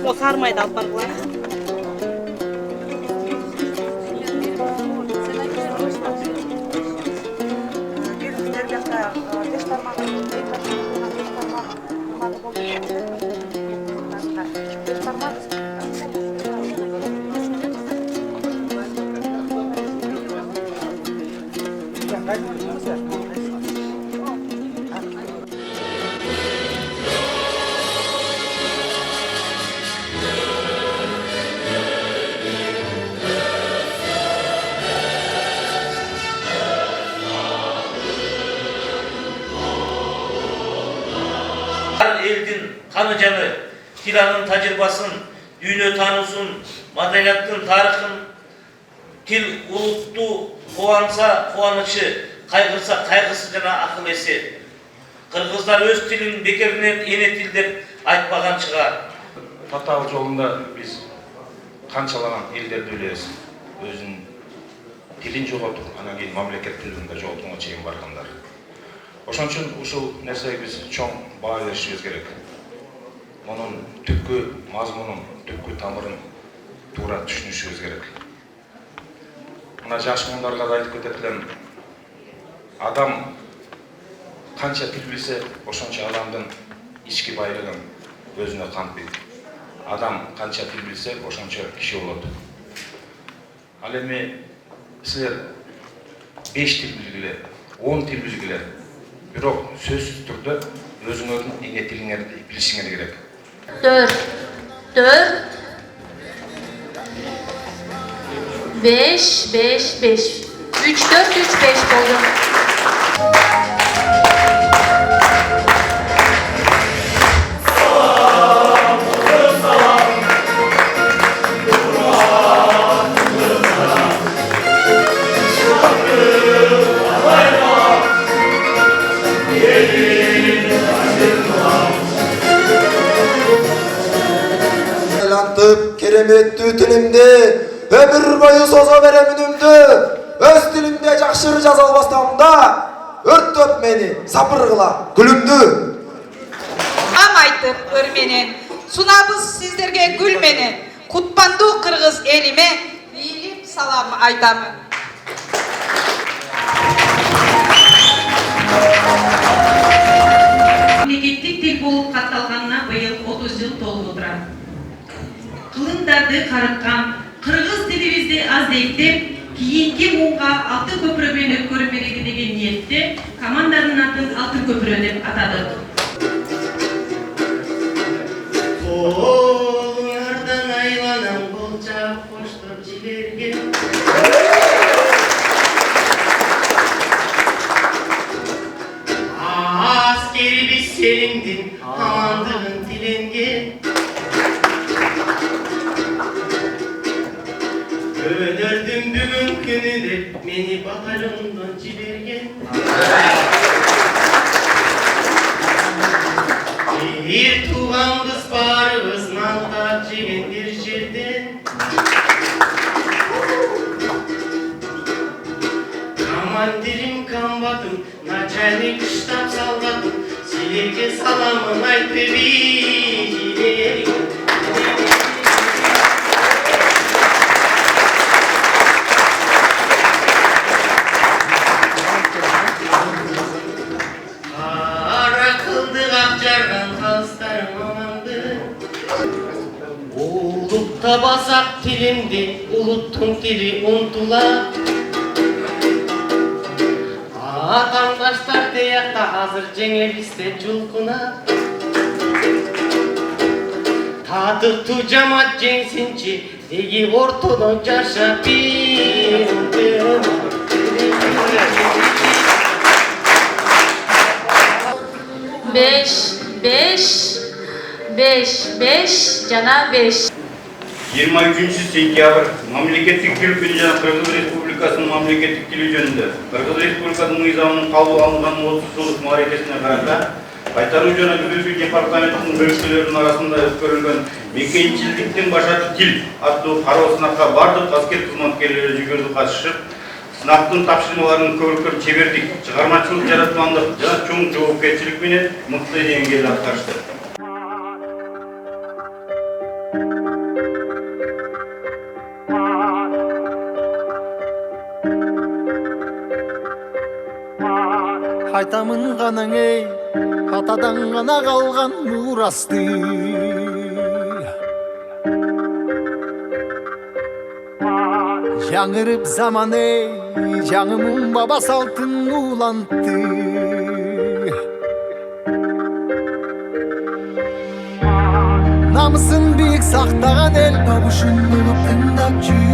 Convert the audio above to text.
O sarmaydı alt barıklar. Elдің қаны жаны, тиранын тәжірибасын, дүйнө танусын, маданияттың тарихын, тил улутту қуанса қуанышы, қайғырса қайғысы жана ақыл есе. Қырғыздар өз тілін бекерінен ене тіл деп айтпаған шығар. Татаал жолында біз қаншалаған елдерді білеміз. Өзінің тілін жоғалтып, анан кейін мамлекет тілін де жоғалтуға чейин барғандар. Ошон үчүн ушул нерсеге биз чоң баа беришибиз керек. Мунун түпкү мазмунун, түпкү тамырын туура түшүнүшүбүз керек. Мына жаш муундарга да айтып кетет элем, адам канча тил билсе, ошончо адамдын ички байлыгын өзүнө камтыйт. Адам канча тил билсе, ошончо киши болот. Ал эми силер 5 тил билгиле, 10 тил билгиле. Бирок сөзсүз түрдө өзүңөрдүн эне тилиңерди билишиңер керек. 4 5 5 5 3 4 3 5 болду. Кереметтүү тилимди өмүр бою созо берем үнүмдү. Өз тилимде жакшыры жаза албастам да өрттөп мени сапыргыла күлүмдү. Ам айтып ыр менен сунабыз сиздерге гүл менен. Кутпандуу кыргыз элиме бийлик салам айтамын. Мемлекеттик тил болуп катталганына быйыл 30 жыл толуп отурат. Кылымдарды карыткан кыргыз тилибизди аздейттеп, кийинки муунга Алтын көпүрө менен өткөрүп берели деген ниетте команданын атын Алтын көпүрө деп атадык. Колуңардан айланам болчап коштоп жиберген. Аскерибиз сениңдин амандыгын тиленген. Өнөрдүн бүгүн күнү деп мени батальондон жиберген. Бир тууганбыз барыбыз нандап жеген бир жерден. Командирим комбатым, начальник штаб солдатым, силерге саламын айтып билерин. Табасак тилимди, улуттун тили унтула. Атаңдаштар деякта азыр жеңелисте жулкуна. Татыктуу жамаат жеңсинчи, деги ортодо жашап бирдим. 5 5 5, 5 жана 5. 23 сентябрь мамлекеттик тил күнү жана Кыргыз Республикасынын мамлекеттик тили жөнүндө Кыргыз Республикасынын мыйзамынын кабыл алынган 30 жылдык маарифесине карата кайтаруу жана түзүүчү департаментинин бөлүкчөлөрүнүн арасында өткөрүлгөн мекенчиликтин башачы тил аттуу кароо сынакка бардык аскер кызматкерлери жүгүрдү катышып, сынактын тапшырмаларын көркөм чебердик, чыгармачылык жараткандык жана чоң жоопкерчилик менен мыкты деңгээлде аткарышты. Айтамын ғанаң ей, атадан ғана қалған мурасты. Жаңырып заман ей, жаңымын баба салтын улантты. Намысын биік сақтаған ел, бабушын ұлып тыңдап жүр.